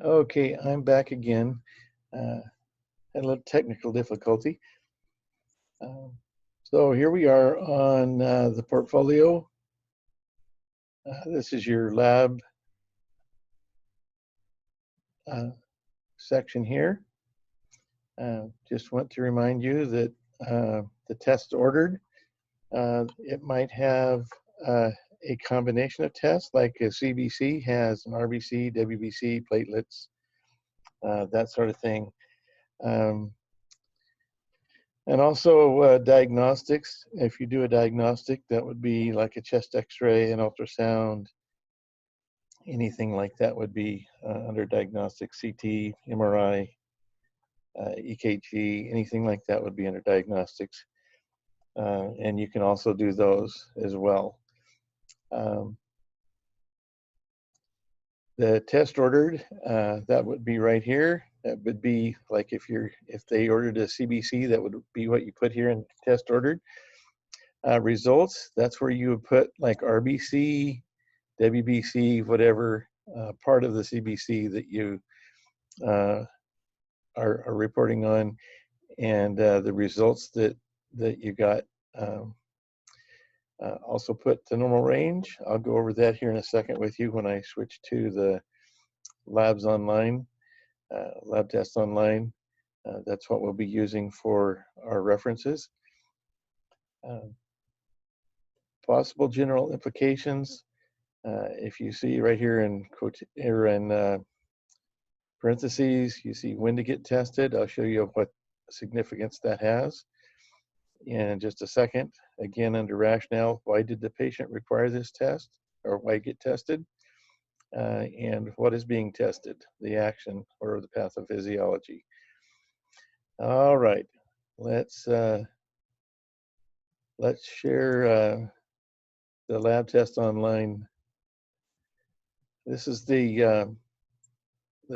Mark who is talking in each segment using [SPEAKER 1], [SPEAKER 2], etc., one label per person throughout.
[SPEAKER 1] Okay, I'm back again. Had a little technical difficulty. Um, so here we are on the portfolio. This is your lab uh, section here. Just want to remind you that the test ordered, it might have a combination of tests, like a CBC has an RBC, WBC, platelets, that sort of thing. And also diagnostics. If you do a diagnostic, that would be like a chest x-ray, an ultrasound, anything like that would be under diagnostic. CT, MRI, EKG, anything like that would be under diagnostics. And you can also do those as well. The test ordered, that would be right here. That would be like if they ordered a CBC, that would be what you put here in test ordered. Results, that's where you would put like RBC, WBC, whatever part of the CBC that you are reporting on, and the results that you got. Also put the normal range. I'll go over that here in a second with you when I switch to the labs online, lab tests online. That's what we'll be using for our references. Possible general implications. If you see right here in parentheses, you see when to get tested. I'll show you what significance that has in just a second. Again, under rationale, why did the patient require this test, or why get tested? And what is being tested, the action or the pathophysiology. All right, let's share the lab test online. This is the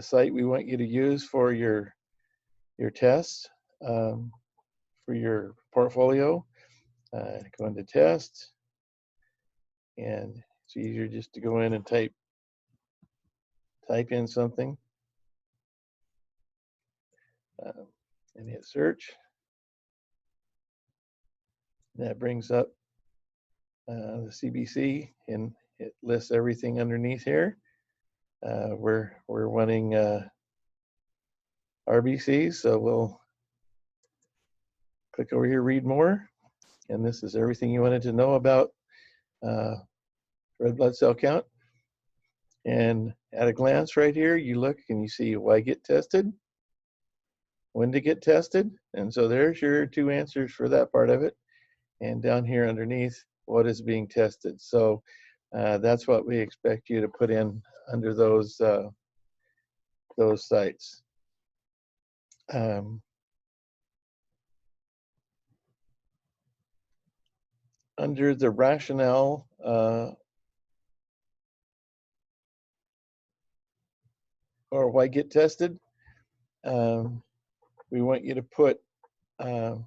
[SPEAKER 1] site we want you to use for your tests, for your portfolio. Go into test, and it's easier just to go in and type in something and hit search. That brings up the CBC, and it lists everything underneath here. We're wanting RBCs, so we'll click over here, read more, and this is everything you wanted to know about red blood cell count. And at a glance right here, you look and you see why get tested, when to get tested, and so there's your two answers for that part of it. And down here underneath, what is being tested. So that's what we expect you to put in under those sites. Under the rationale, or why get tested, we want you to put the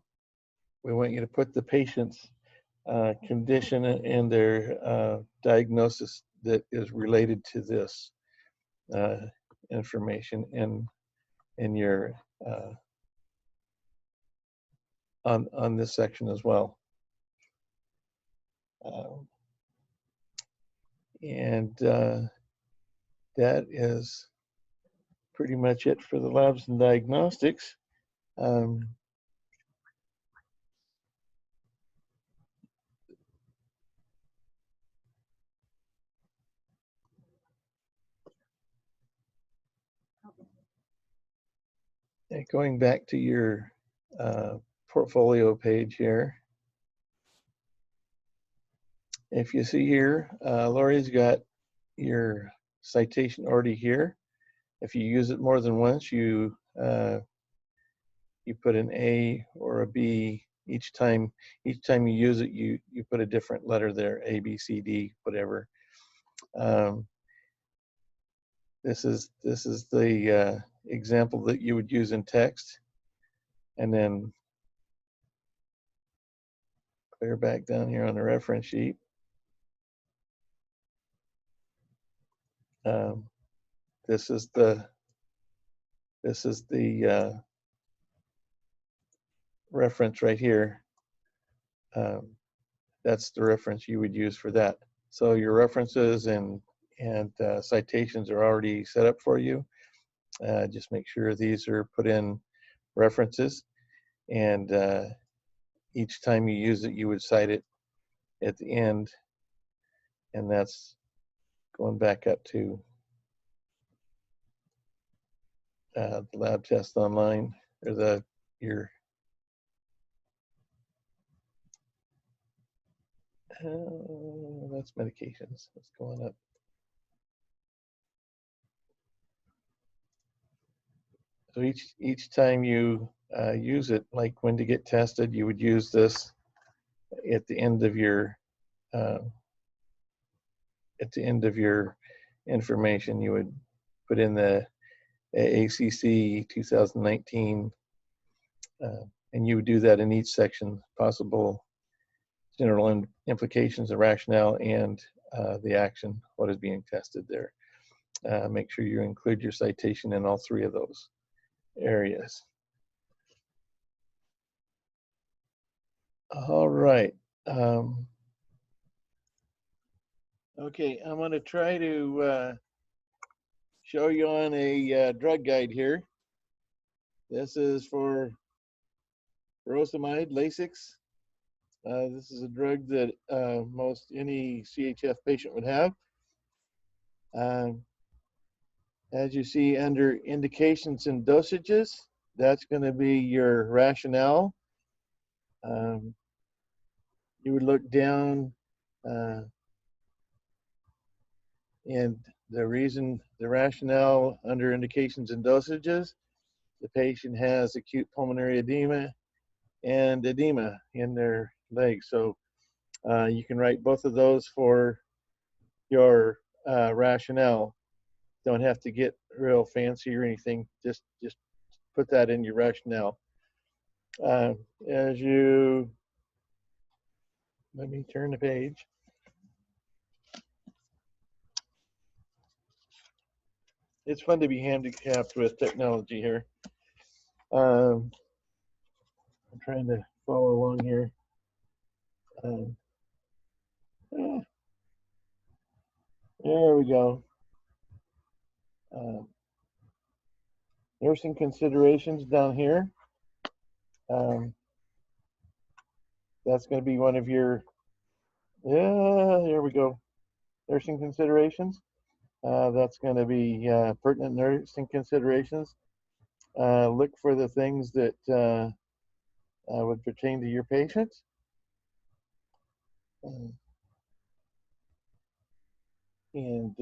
[SPEAKER 1] patient's condition and their diagnosis that is related to this information in your on this section as well. And that is pretty much it for the labs and diagnostics. Going back to your portfolio page here, if you see here, Lori's got your citation already here. If you use it more than once, you put an A or a B each time. Each time you use it, you put a different letter there, A, B, C, D, whatever. This is the example that you would use in text, and then clear back down here on the reference sheet. This is the This is the reference right here. That's the reference you would use for that. So your references and citations are already set up for you. Just make sure these are put in references, and each time you use it, you would cite it at the end, and that's going back up to the lab test online, or your that's medications. That's going up. So each time you use it, like when to get tested, you would use this at the end of your information. You would put in the AACC 2019, and you would do that in each section: possible general implications, the rationale, and the action, what is being tested there. Make sure you include your citation in all three of those areas. All right. Okay, I'm going to try to show you on a drug guide here. This is for furosemide, Lasix. This is a drug that most any CHF patient would have. As you see under indications and dosages, that's going to be your rationale. You would look down and the reason, the rationale under indications and dosages, the patient has acute pulmonary edema and edema in their legs. So you can write both of those for your rationale. Don't have to get real fancy or anything. Just put that in your rationale. As you, let me turn the page. It's fun to be handicapped with technology here. I'm trying to follow along here. There we go. Nursing considerations down here. That's going to be one of your, there we go. Nursing considerations. That's going to be pertinent nursing considerations. Look for the things that would pertain to your patient. And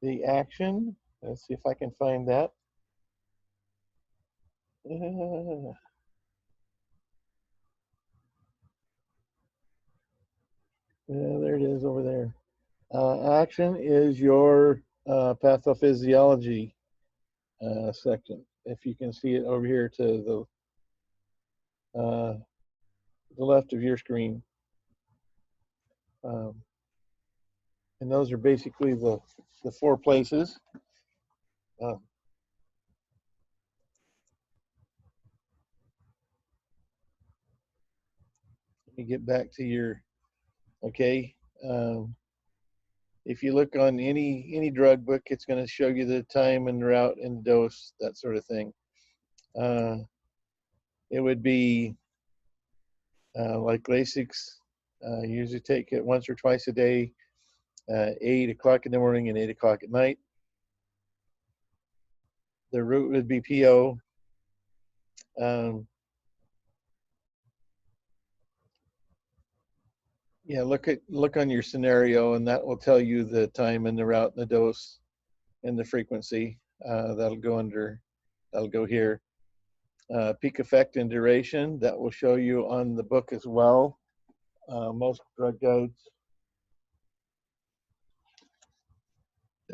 [SPEAKER 1] the action, let's see if I can find that. Yeah, there it is over there. Action is your pathophysiology section. If you can see it over here to the left of your screen. And those are basically the 4 places. Let me get back to your, okay. If you look on any drug book, it's going to show you the time and route and dose, that sort of thing. It would be like Lasix, usually take it once or twice a day, 8 o'clock in the morning and 8 o'clock at night. The route would be PO. Yeah, look on your scenario, and that will tell you the time and the route and the dose and the frequency. That'll go here. Peak effect and duration, that will show you on the book as well. Most drug guides.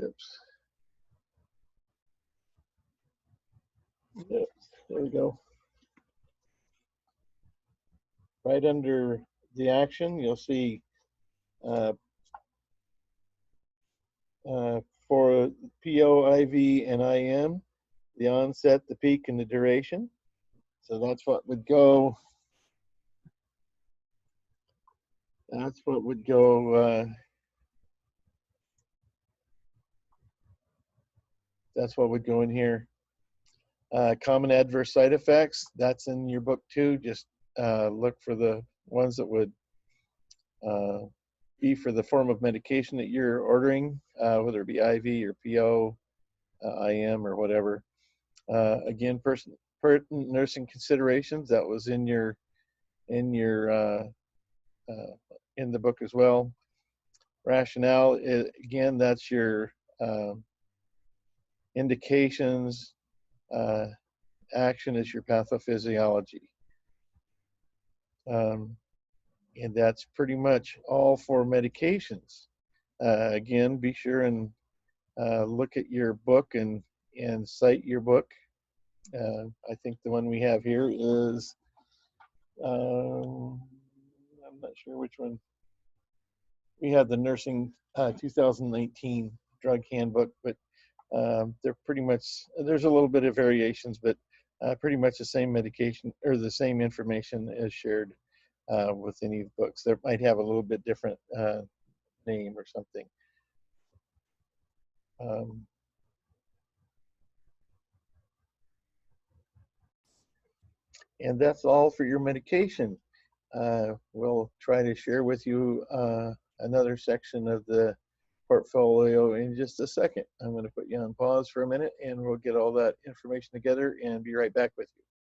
[SPEAKER 1] Oops. Yep, there we go. Right under the action, you'll see for PO, IV, and IM, the onset, the peak, and the duration. So that's what would go. That's what would go. That's what would go in here. Common adverse side effects. That's in your book too. Just look for the ones that would be for the form of medication that you're ordering, whether it be IV or PO, IM, or whatever. Again, pertinent nursing considerations. That was in your in the book as well. Rationale, again, that's your indications. Action is your pathophysiology. And that's pretty much all for medications. Again, be sure and look at your book and cite your book. I think the one we have here is, I'm not sure which one. We have the nursing 2019 drug handbook, but they're pretty much, there's a little bit of variations, but pretty much the same medication or the same information is shared with any of the books. There might have a little bit different name or something. And that's all for your medication. We'll try to share with you another section of the portfolio in just a second. I'm going to put you on pause for a minute and we'll get all that information together and be right back with you.